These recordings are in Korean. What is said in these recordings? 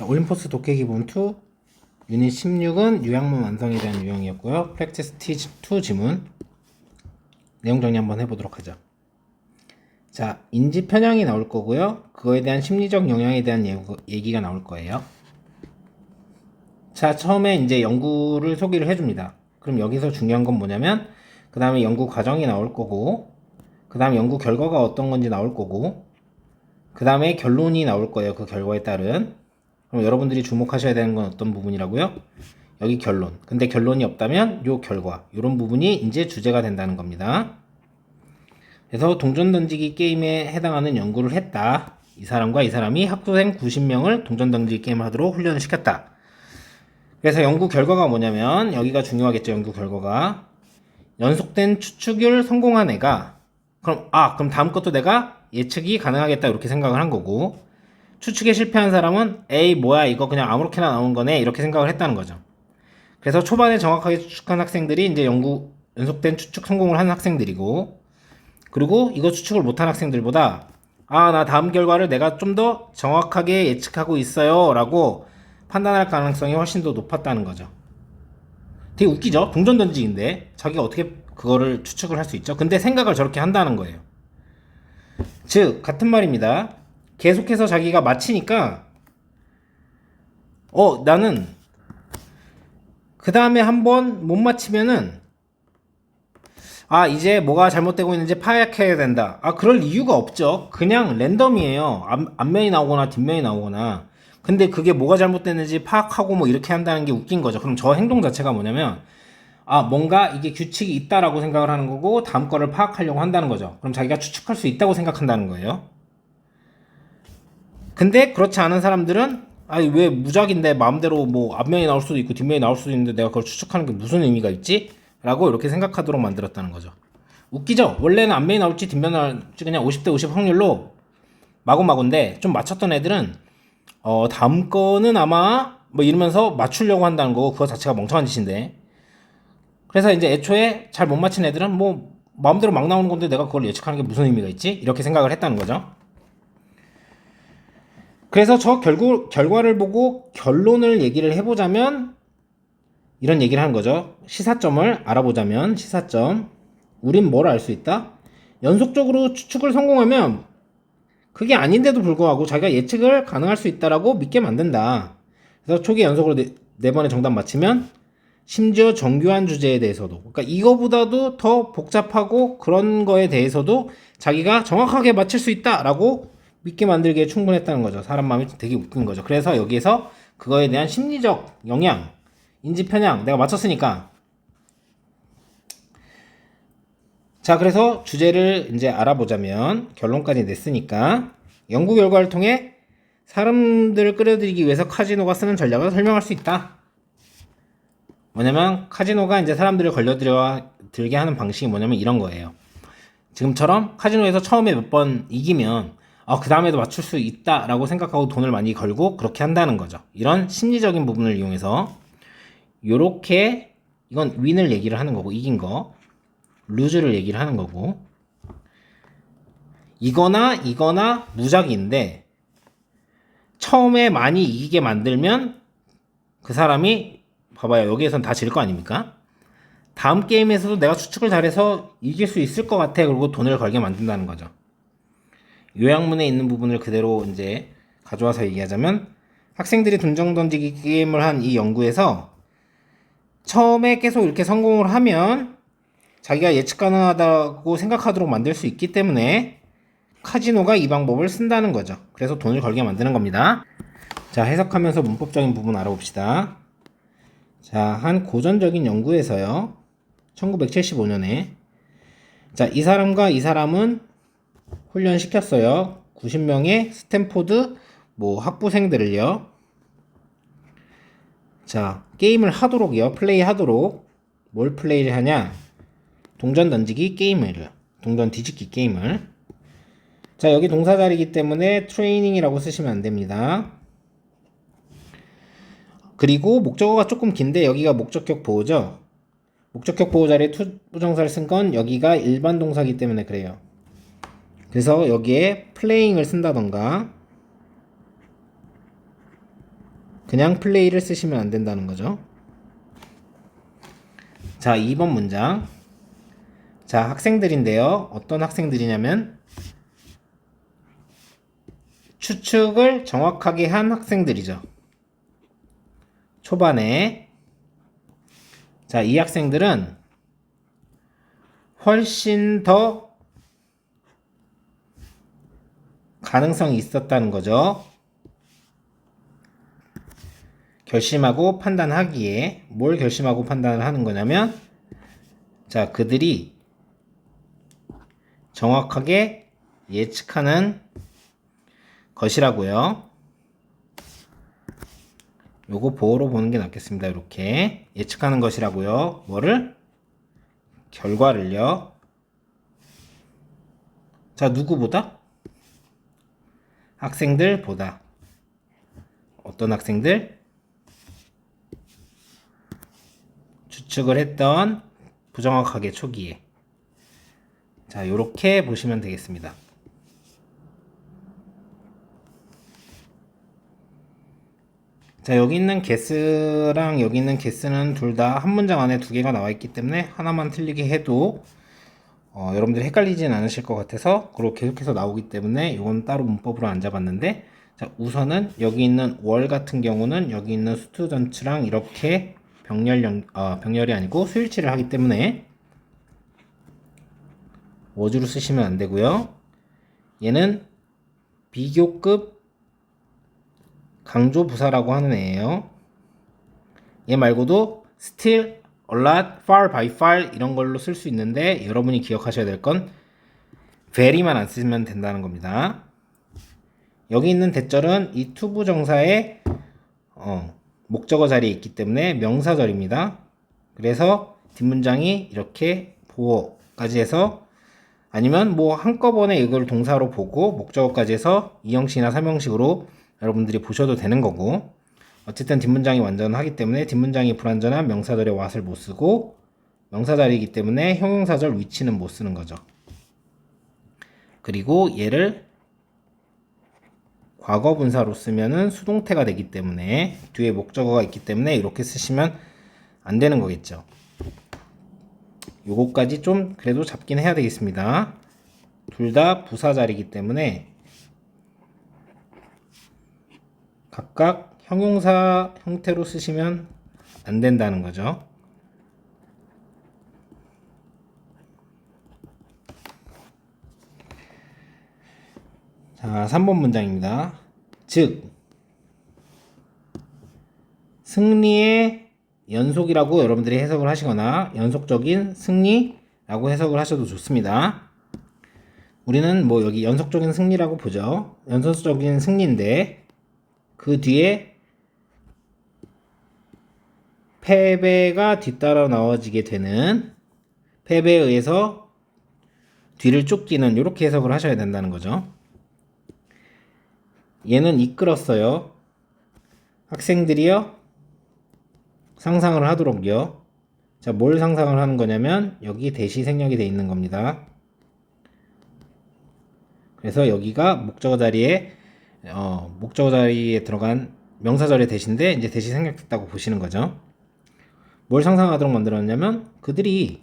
자, 올림포스 독해 기본 2 유닛 16은 요약문 완성에 대한 유형이었고요. 프랙티스 T2 지문 내용 정리 한번 해보도록 하죠. 자, 인지 편향이 나올 거고요. 그거에 대한 심리적 영향에 대한 얘기가 나올 거예요. 자, 처음에 이제 연구를 소개를 해줍니다. 그럼 여기서 중요한 건 뭐냐면 그 다음에 연구 과정이 나올 거고 그 다음에 연구 결과가 어떤 건지 나올 거고 그 다음에 결론이 나올 거예요. 그 결과에 따른. 그럼 여러분들이 주목하셔야 되는 건 어떤 부분이라고요? 여기 결론. 근데 결론이 없다면 요 결과. 요런 부분이 이제 주제가 된다는 겁니다. 그래서 동전 던지기 게임에 해당하는 연구를 했다. 이 사람과 이 사람이 학부생 90명을 동전 던지기 게임을 하도록 훈련을 시켰다. 그래서 연구 결과가 뭐냐면 여기가 중요하겠죠. 연구 결과가 연속된 추측을 성공한 애가 그럼 다음 것도 내가 예측이 가능하겠다 이렇게 생각을 한 거고 추측에 실패한 사람은 에이 뭐야 이거 그냥 아무렇게나 나온 거네 이렇게 생각을 했다는 거죠. 그래서 초반에 정확하게 추측한 학생들이 이제 연속된 추측 성공을 한 학생들이고 그리고 이거 추측을 못한 학생들보다 나 다음 결과를 내가 좀 더 정확하게 예측하고 있어요 라고 판단할 가능성이 훨씬 더 높았다는 거죠. 되게 웃기죠? 동전 던지기인데 자기가 어떻게 그거를 추측을 할 수 있죠? 근데 생각을 저렇게 한다는 거예요. 즉 같은 말입니다. 계속해서 자기가 맞히니까 나는 그 다음에 한번 못 맞히면은 이제 뭐가 잘못되고 있는지 파악해야 된다. 그럴 이유가 없죠. 그냥 랜덤이에요. 앞면이 나오거나 뒷면이 나오거나. 근데 그게 뭐가 잘못됐는지 파악하고 뭐 이렇게 한다는 게 웃긴 거죠. 그럼 저 행동 자체가 뭐냐면 뭔가 이게 규칙이 있다라고 생각을 하는 거고 다음 거를 파악하려고 한다는 거죠. 그럼 자기가 추측할 수 있다고 생각한다는 거예요. 근데 그렇지 않은 사람들은 왜 무작인데 마음대로 뭐 앞면이 나올 수도 있고 뒷면이 나올 수도 있는데 내가 그걸 추측하는 게 무슨 의미가 있지? 라고 이렇게 생각하도록 만들었다는 거죠. 웃기죠? 원래는 앞면이 나올지 뒷면이 나올지 그냥 50대 50 확률로 마구마구인데 좀 맞췄던 애들은 다음 거는 아마 뭐 이러면서 맞추려고 한다는 거고 그거 자체가 멍청한 짓인데 그래서 이제 애초에 잘 못 맞힌 애들은 뭐 마음대로 막 나오는 건데 내가 그걸 예측하는 게 무슨 의미가 있지? 이렇게 생각을 했다는 거죠. 그래서 저 결과를 보고 결론을 얘기를 해보자면 이런 얘기를 하는 거죠. 시사점을 알아보자면 시사점. 우린 뭘 알 수 있다? 연속적으로 추측을 성공하면 그게 아닌데도 불구하고 자기가 예측을 가능할 수 있다라고 믿게 만든다. 그래서 초기 연속으로 네 번의 정답 맞히면 심지어 정교한 주제에 대해서도 그러니까 이거보다도 더 복잡하고 그런 거에 대해서도 자기가 정확하게 맞힐 수 있다라고 믿게 만들기에 충분했다는 거죠. 사람 마음이 되게 웃긴 거죠. 그래서 여기에서 그거에 대한 심리적 영향, 인지 편향, 내가 맞췄으니까. 자, 그래서 주제를 이제 알아보자면 결론까지 냈으니까 연구 결과를 통해 사람들을 끌어들이기 위해서 카지노가 쓰는 전략을 설명할 수 있다. 뭐냐면 카지노가 이제 사람들을 걸려들게 하는 방식이 뭐냐면 이런 거예요. 지금처럼 카지노에서 처음에 몇 번 이기면 그 다음에도 맞출 수 있다라고 생각하고 돈을 많이 걸고 그렇게 한다는 거죠. 이런 심리적인 부분을 이용해서 요렇게 이건 윈을 얘기를 하는 거고 이긴 거 루즈를 얘기를 하는 거고 이거나 무작위인데 처음에 많이 이기게 만들면 그 사람이 봐봐요. 여기에선 다 질 거 아닙니까? 다음 게임에서도 내가 추측을 잘해서 이길 수 있을 것 같아. 그리고 돈을 걸게 만든다는 거죠. 요약문에 있는 부분을 그대로 이제 가져와서 얘기하자면 학생들이 동전 던지기 게임을 한 이 연구에서 처음에 계속 이렇게 성공을 하면 자기가 예측 가능하다고 생각하도록 만들 수 있기 때문에 카지노가 이 방법을 쓴다는 거죠. 그래서 돈을 걸게 만드는 겁니다. 자, 해석하면서 문법적인 부분 알아봅시다. 자, 한 고전적인 연구에서요. 1975년에 자, 이 사람과 이 사람은 훈련시켰어요. 90명의 스탠포드 학부생들을요. 자, 게임을 하도록이요. 플레이 하도록. 뭘 플레이를 하냐? 동전 던지기 게임을. 동전 뒤집기 게임을. 자, 여기 동사 자리이기 때문에 트레이닝이라고 쓰시면 안 됩니다. 그리고 목적어가 조금 긴데 여기가 목적격 보호죠. 목적격 보호 자리에 to 부정사를 쓴 건 여기가 일반 동사이기 때문에 그래요. 그래서 여기에 playing을 쓴다던가 그냥 플레이를 쓰시면 안 된다는 거죠. 자, 2번 문장. 자, 학생들인데요. 어떤 학생들이냐면 추측을 정확하게 한 학생들이죠. 초반에. 자, 이 학생들은 훨씬 더 가능성이 있었다는 거죠. 결심하고 판단하기에 뭘 결심하고 판단을 하는 거냐면, 자, 그들이 정확하게 예측하는 것이라고요. 요거 보호로 보는 게 낫겠습니다. 이렇게 예측하는 것이라고요. 뭐를? 결과를요. 자, 누구보다? 학생들보다. 어떤 학생들? 추측을 했던 부정확하게 초기에. 자, 요렇게 보시면 되겠습니다. 자, 여기 있는 guess랑 여기 있는 guess는 둘 다 한 문장 안에 두 개가 나와 있기 때문에 하나만 틀리게 해도 여러분들이 헷갈리진 않으실 것 같아서 그렇게 계속해서 나오기 때문에 이건 따로 문법으로 안 잡았는데, 자, 우선은 여기 있는 월 같은 경우는 여기 있는 스튜던츠랑 이렇게 병렬이 아니고 수일치를 하기 때문에 워즈로 쓰시면 안 되고요. 얘는 비교급 강조 부사라고 하는 애예요. 얘 말고도 still, a lot, far by far 이런 걸로 쓸 수 있는데 여러분이 기억하셔야 될 건 very만 안 쓰면 된다는 겁니다. 여기 있는 대절은 이 투부 정사의 목적어 자리에 있기 때문에 명사절입니다. 그래서 뒷문장이 이렇게 보어까지 해서, 아니면 뭐 한꺼번에 이걸 동사로 보고 목적어까지 해서 2형식이나 3형식으로 여러분들이 보셔도 되는 거고, 어쨌든 뒷문장이 완전하기 때문에 뒷문장이 불완전한 명사절의 what을 못 쓰고 명사자리이기 때문에 형용사절 위치는 못 쓰는 거죠. 그리고 얘를 과거분사로 쓰면은 수동태가 되기 때문에 뒤에 목적어가 있기 때문에 이렇게 쓰시면 안 되는 거겠죠. 요거까지 좀 그래도 잡긴 해야 되겠습니다. 둘 다 부사자리이기 때문에 각각 형용사 형태로 쓰시면 안 된다는 거죠. 자, 3번 문장입니다. 즉, 승리의 연속이라고 여러분들이 해석을 하시거나 연속적인 승리라고 해석을 하셔도 좋습니다. 우리는 뭐 여기 연속적인 승리라고 보죠. 연속적인 승리인데 그 뒤에 패배가 뒤따라 나와지게 되는, 패배에 의해서 뒤를 쫓기는, 이렇게 해석을 하셔야 된다는 거죠. 얘는 이끌었어요. 학생들이요 상상을 하도록요. 자, 뭘 상상을 하는 거냐면 여기 대시 생략이 돼 있는 겁니다. 그래서 여기가 목적어 자리에 들어간 명사절의 대시인데 이제 대시 생략됐다고 보시는 거죠. 뭘 상상하도록 만들었냐면 그들이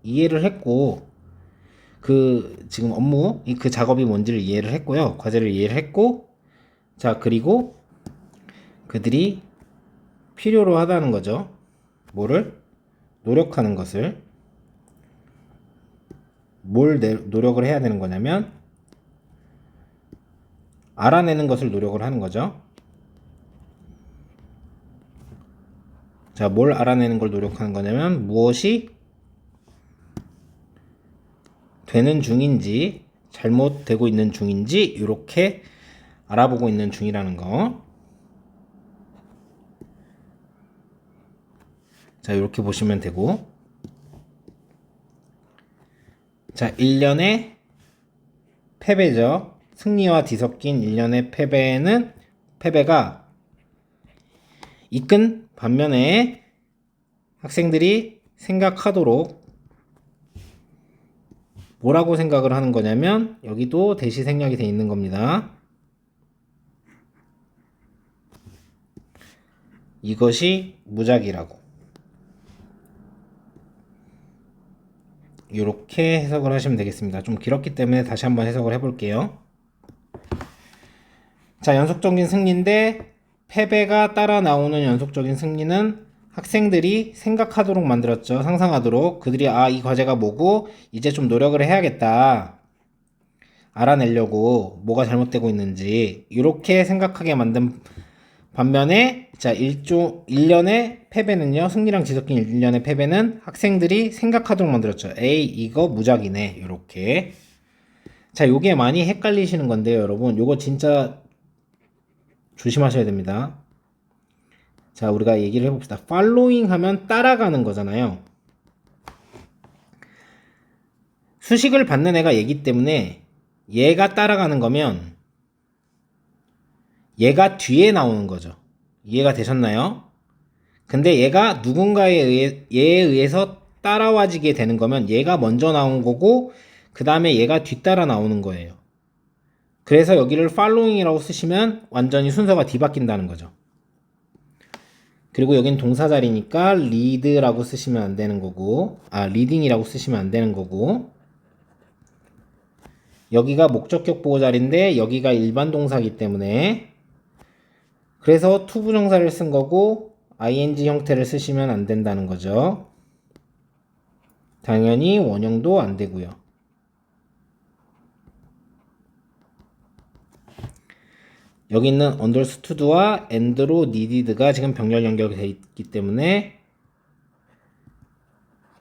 이해를 했고, 그 지금 업무 그 작업이 뭔지를 이해를 했고요. 과제를 이해를 했고, 자, 그리고 그들이 필요로 하다는 거죠. 뭐를? 노력하는 것을. 뭘 노력을 해야 되는 거냐면 알아내는 것을 노력을 하는 거죠. 자, 뭘 알아내는 걸 노력하는 거냐면 무엇이 되는 중인지, 잘못되고 있는 중인지 이렇게 알아보고 있는 중이라는 거. 자, 이렇게 보시면 되고, 자, 1년의 패배죠. 승리와 뒤섞인 1년의 패배가 이끈 반면에 학생들이 생각하도록 뭐라고 생각을 하는 거냐면 여기도 대시 생략이 돼 있는 겁니다. 이것이 무작위라고. 이렇게 해석을 하시면 되겠습니다. 좀 길었기 때문에 다시 한번 해석을 해볼게요. 자, 연속적인 승리인데 패배가 따라 나오는 연속적인 승리는 학생들이 생각하도록 만들었죠. 상상하도록. 그들이 이 과제가 뭐고 이제 좀 노력을 해야겠다. 알아내려고 뭐가 잘못되고 있는지 이렇게 생각하게 만든 반면에 자, 1년의 패배는요. 승리랑 지속적인 1년의 패배는 학생들이 생각하도록 만들었죠. 에이, 이거 무작이네. 이렇게. 자, 요게 많이 헷갈리시는 건데요, 여러분. 요거 진짜 조심하셔야 됩니다. 자, 우리가 얘기를 해봅시다. following 하면 따라가는 거잖아요. 수식을 받는 애가 얘기 때문에 얘가 따라가는 거면 얘가 뒤에 나오는 거죠. 이해가 되셨나요? 근데 얘가 누군가에 의해서 따라와지게 되는 거면 얘가 먼저 나온 거고 그 다음에 얘가 뒤따라 나오는 거예요. 그래서 여기를 following이라고 쓰시면 완전히 순서가 뒤바뀐다는 거죠. 그리고 여긴 동사 자리니까 lead라고 쓰시면 안 되는 거고 leading이라고 쓰시면 안 되는 거고 여기가 목적격 보호 자리인데 여기가 일반 동사이기 때문에 그래서 to 부정사를 쓴 거고 ing 형태를 쓰시면 안 된다는 거죠. 당연히 원형도 안 되고요. 여기 있는 understood와 and로 needed가 지금 병렬 연결이 되어 있기 때문에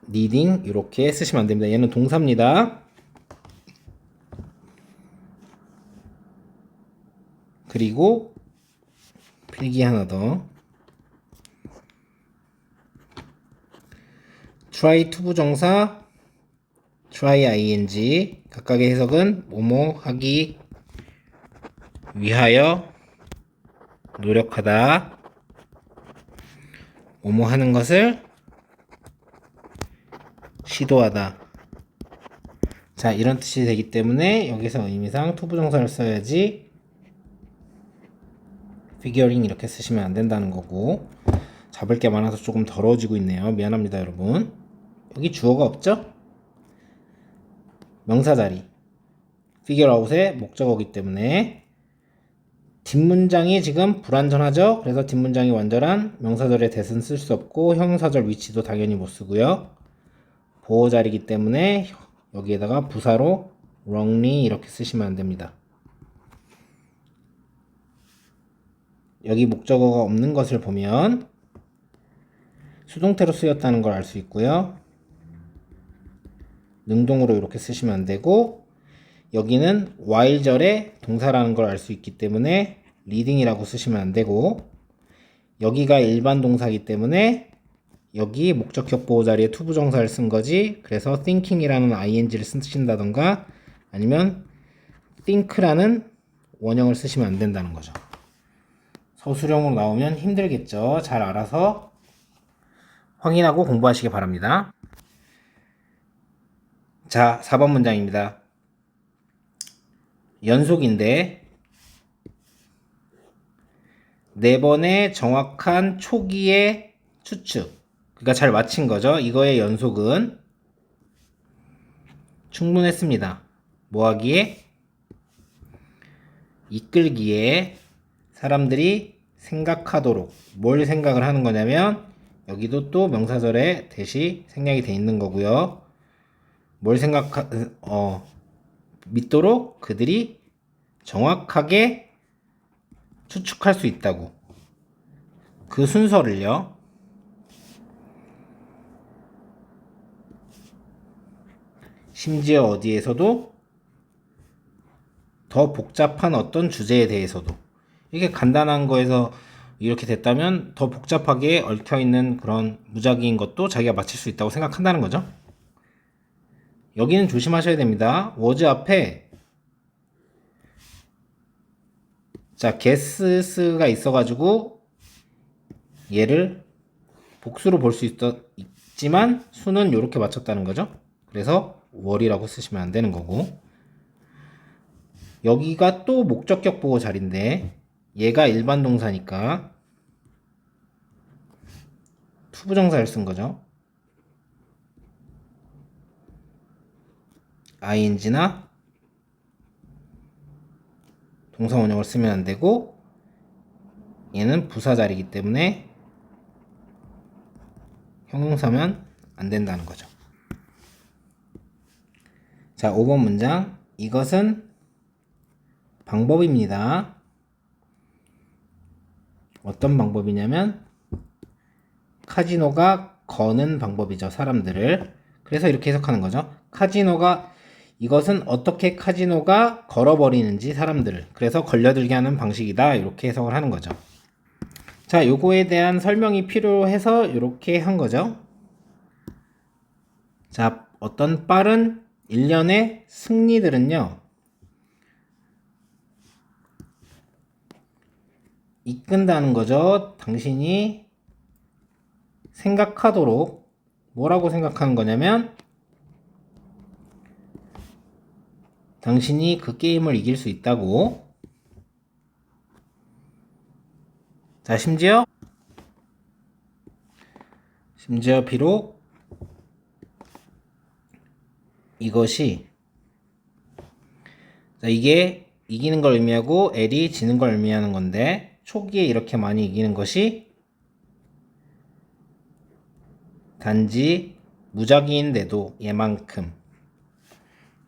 needing 이렇게 쓰시면 안 됩니다. 얘는 동사입니다. 그리고 필기 하나 더. try to 부정사, try ing 각각의 해석은 뭐뭐 하기 위하여 노력하다, 뭐뭐 하는 것을 시도하다. 자, 이런 뜻이 되기 때문에 여기서 의미상 to 부정사를 써야지 figuring 이렇게 쓰시면 안 된다는 거고 잡을 게 많아서 조금 더러워지고 있네요. 미안합니다, 여러분. 여기 주어가 없죠? 명사 자리 figure out의 목적어기 때문에 뒷문장이 지금 불완전하죠? 그래서 뒷문장이 완전한 명사절의 that은 쓸 수 없고 형용사절 위치도 당연히 못 쓰고요. 보호 자리이기 때문에 여기에다가 부사로 wrongly 이렇게 쓰시면 안 됩니다. 여기 목적어가 없는 것을 보면 수동태로 쓰였다는 걸 알 수 있고요. 능동으로 이렇게 쓰시면 안 되고 여기는 while절의 동사라는 걸 알 수 있기 때문에 leading이라고 쓰시면 안 되고 여기가 일반 동사이기 때문에 여기 목적격 보호 자리에 to 부정사를 쓴 거지. 그래서 thinking이라는 ing를 쓰신다던가 아니면 think라는 원형을 쓰시면 안 된다는 거죠. 서술형으로 나오면 힘들겠죠. 잘 알아서 확인하고 공부하시기 바랍니다. 자, 4번 문장입니다. 연속인데 4번의 정확한 초기의 추측, 그러니까 잘 맞힌 거죠. 이거의 연속은 충분했습니다. 뭐 하기에? 이끌기에 사람들이 생각하도록. 뭘 생각을 하는 거냐면 여기도 또 명사절에 대시 생략이 돼 있는 거고요. 뭘 믿도록 그들이 정확하게 추측할 수 있다고. 그 순서를요. 심지어 어디에서도 더 복잡한 어떤 주제에 대해서도. 이게 간단한 거에서 이렇게 됐다면 더 복잡하게 얽혀있는 그런 무작위인 것도 자기가 맞힐 수 있다고 생각한다는 거죠. 여기는 조심하셔야 됩니다. was 앞에 자, guess가 있어가지고 얘를 복수로 볼 수 있지만 수는 이렇게 맞췄다는 거죠. 그래서 were이라고 쓰시면 안 되는 거고 여기가 또 목적격 보호 자리인데 얘가 일반 동사니까 투부정사를 쓴 거죠. ing나 동사 원형을 쓰면 안 되고, 얘는 부사 자리이기 때문에 형용사면 안 된다는 거죠. 자, 5번 문장. 이것은 방법입니다. 어떤 방법이냐면 카지노가 거는 방법이죠. 사람들을. 그래서 이렇게 해석하는 거죠. 이것은 어떻게 카지노가 걸어버리는지 사람들을. 그래서 걸려들게 하는 방식이다. 이렇게 해석을 하는 거죠. 자, 요거에 대한 설명이 필요해서 이렇게 한 거죠. 자, 어떤 빠른 일련의 승리들은요, 이끈다는 거죠. 당신이 생각하도록. 뭐라고 생각하는 거냐면, 당신이 그 게임을 이길 수 있다고. 자, 심지어 비록 이것이, 자, 이게 이기는 걸 의미하고 L이 지는 걸 의미하는 건데, 초기에 이렇게 많이 이기는 것이 단지 무작위인데도 얘만큼.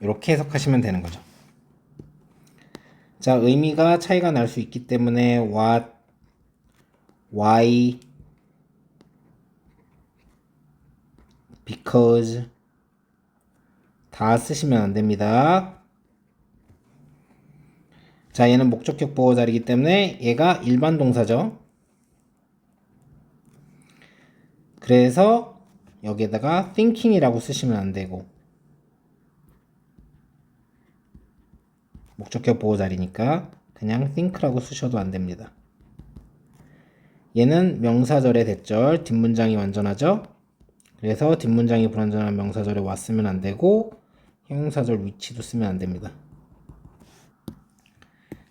이렇게 해석하시면 되는 거죠. 자, 의미가 차이가 날 수 있기 때문에 what, why, because 다 쓰시면 안 됩니다. 자, 얘는 목적격 보호 자리이기 때문에 얘가 일반 동사죠. 그래서 여기에다가 thinking이라고 쓰시면 안 되고, 목적격 보호 자리니까 그냥 think라고 쓰셔도 안 됩니다. 얘는 명사절의 대절, 뒷문장이 완전하죠. 그래서 뒷문장이 불완전한 명사절에 왔으면 안 되고, 형용사절 위치도 쓰면 안 됩니다.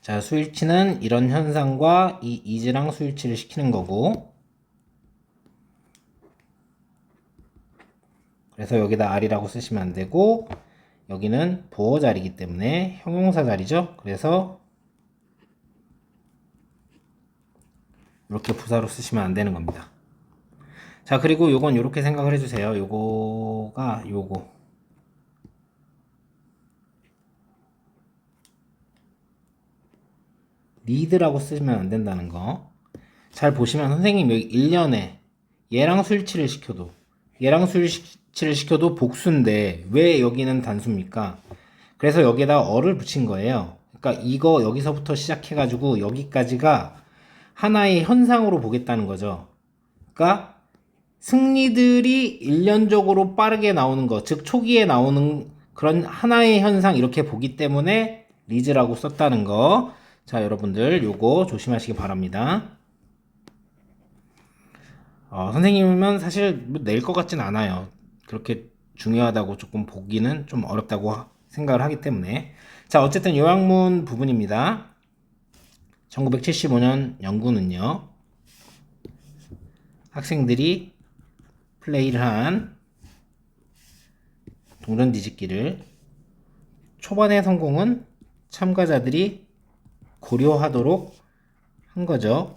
자, 수일치는 이런 현상과 이 is랑 수일치를 시키는 거고, 그래서 여기다 R이라고 쓰시면 안 되고, 여기는 보호 자리이기 때문에 형용사 자리죠. 그래서 이렇게 부사로 쓰시면 안 되는 겁니다. 자, 그리고 요건 이렇게 생각을 해주세요. 요거가 요거. need라고 쓰시면 안 된다는 거. 잘 보시면 선생님 여기 1년에 얘랑 수일치를 시켜도 복수인데 왜 여기는 단수입니까? 그래서 여기에다 어를 붙인 거예요. 그러니까 이거 여기서부터 시작해가지고 여기까지가 하나의 현상으로 보겠다는 거죠. 그러니까 승리들이 일련적으로 빠르게 나오는 것, 즉 초기에 나오는 그런 하나의 현상 이렇게 보기 때문에 리즈라고 썼다는 거. 자, 여러분들 요거 조심하시기 바랍니다. 선생님은 사실 낼 것 같진 않아요. 그렇게 중요하다고 조금 보기는 좀 어렵다고 생각을 하기 때문에. 자, 어쨌든 요약문 부분입니다. 1975년 연구는요, 학생들이 플레이를 한 동전 뒤집기를 초반의 성공은 참가자들이 고려하도록 한 거죠.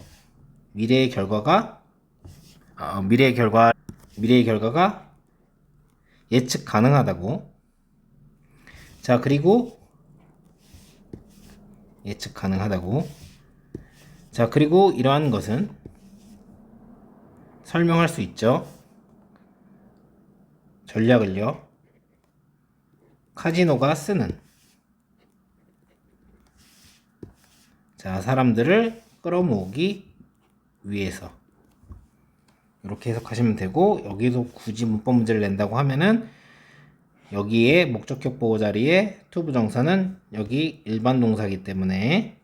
미래의 결과가 예측 가능하다고. 자, 그리고 예측 가능하다고. 자, 그리고 이러한 것은 설명할 수 있죠. 전략을요, 카지노가 쓰는, 자, 사람들을 끌어모으기 위해서. 이렇게 해석하시면 되고, 여기서 굳이 문법 문제를 낸다고 하면은 여기에 목적격 보호 자리에 to 부정사는 여기 일반 동사이기 때문에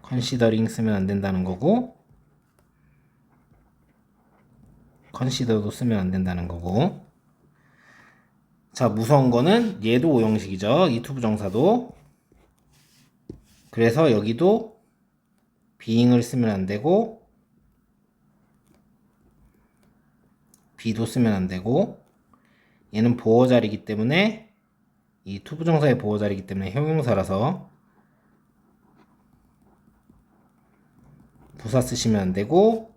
considering 쓰면 안 된다는 거고, consider도 쓰면 안 된다는 거고. 자, 무서운 거는 얘도 오형식이죠. 이 to 부정사도. 그래서 여기도 being을 쓰면 안 되고 B도 쓰면 안 되고, 얘는 보어자리이기 때문에 이 투부정사의 보어자리이기 때문에 형용사라서 부사 쓰시면 안 되고,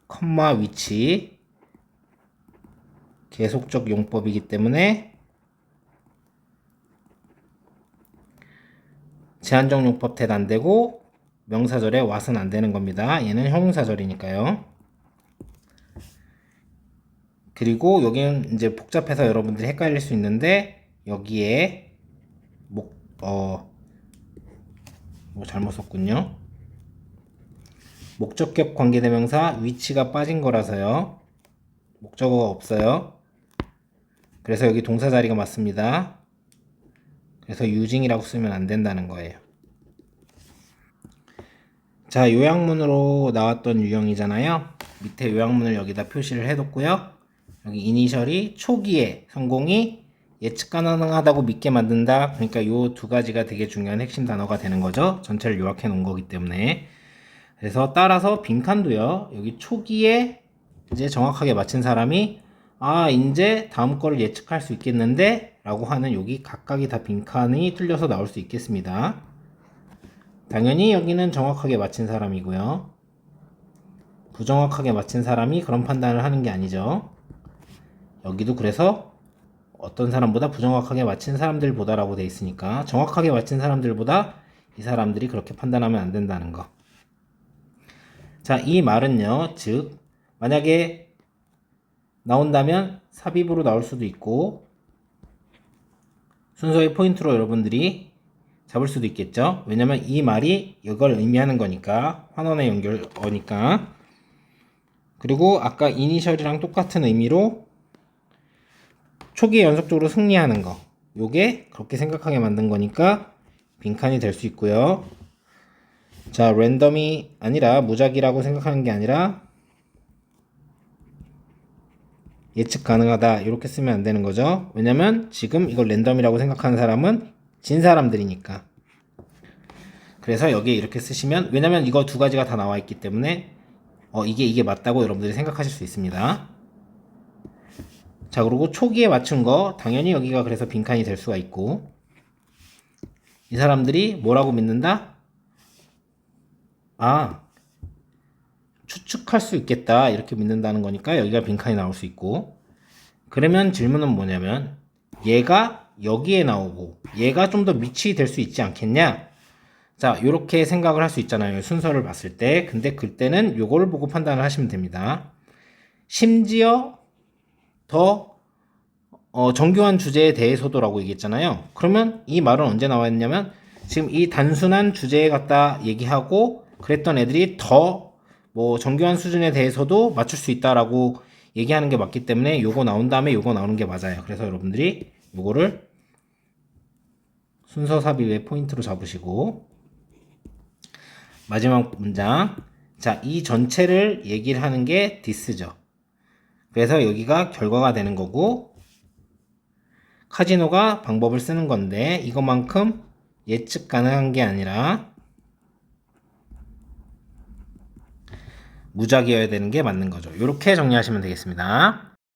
컴마 위치 계속적 용법이기 때문에 제한적 용법 탓 안 되고 명사절에 what은 안 되는 겁니다. 얘는 형용사절이니까요. 그리고 여기는 이제 복잡해서 여러분들이 헷갈릴 수 있는데 여기에 뭐 잘못 썼군요. 목적격 관계대명사 위치가 빠진 거라서요. 목적어가 없어요. 그래서 여기 동사 자리가 맞습니다. 그래서 using이라고 쓰면 안 된다는 거예요. 자, 요약문으로 나왔던 유형이잖아요. 밑에 요약문을 여기다 표시를 해뒀고요. 여기 이니셜이 초기에 성공이 예측 가능하다고 믿게 만든다. 그러니까 요 두 가지가 되게 중요한 핵심 단어가 되는 거죠. 전체를 요약해 놓은 거기 때문에. 그래서 따라서 빈칸도요. 여기 초기에 이제 정확하게 맞힌 사람이 이제 다음 거를 예측할 수 있겠는데 라고 하는 여기 각각이 다 빈칸이 뚫려서 나올 수 있겠습니다. 당연히 여기는 정확하게 맞힌 사람이고요. 부정확하게 맞힌 사람이 그런 판단을 하는 게 아니죠. 여기도 그래서 어떤 사람보다 부정확하게 맞힌 사람들보다라고 돼 있으니까 정확하게 맞힌 사람들보다 이 사람들이 그렇게 판단하면 안 된다는 거. 자, 이 말은요, 즉 만약에 나온다면 삽입으로 나올 수도 있고 순서의 포인트로 여러분들이 잡을 수도 있겠죠. 왜냐면 이 말이 이걸 의미하는 거니까, 환원의 연결어니까. 그리고 아까 이니셜이랑 똑같은 의미로 초기에 연속적으로 승리하는 거, 요게 그렇게 생각하게 만든 거니까 빈칸이 될 수 있고요. 자, 랜덤이 아니라 무작위라고 생각하는 게 아니라 예측 가능하다 이렇게 쓰면 안 되는 거죠. 왜냐면 지금 이걸 랜덤이라고 생각하는 사람은 진 사람들이니까. 그래서 여기에 이렇게 쓰시면, 왜냐면 이거 두 가지가 다 나와 있기 때문에 이게 맞다고 여러분들이 생각하실 수 있습니다. 자, 그리고 초기에 맞춘 거 당연히 여기가 그래서 빈칸이 될 수가 있고, 이 사람들이 뭐라고 믿는다? 추측할 수 있겠다 이렇게 믿는다는 거니까 여기가 빈칸이 나올 수 있고, 그러면 질문은 뭐냐면 얘가 여기에 나오고 얘가 좀 더 밑이 될 수 있지 않겠냐? 자, 요렇게 생각을 할 수 있잖아요. 순서를 봤을 때. 근데 그때는 요거를 보고 판단을 하시면 됩니다. 심지어 더 정교한 주제에 대해서도라고 얘기했잖아요. 그러면 이 말은 언제 나왔냐면 지금 이 단순한 주제에 갖다 얘기하고 그랬던 애들이 더 뭐 정교한 수준에 대해서도 맞출 수 있다라고 얘기하는 게 맞기 때문에 요거 나온 다음에 요거 나오는 게 맞아요. 그래서 여러분들이 요거를 순서 삽입의 포인트로 잡으시고, 마지막 문장. 자, 이 전체를 얘기를 하는 게 this죠. 그래서 여기가 결과가 되는 거고, 카지노가 방법을 쓰는 건데 이것만큼 예측 가능한 게 아니라 무작위여야 되는 게 맞는 거죠. 이렇게 정리하시면 되겠습니다.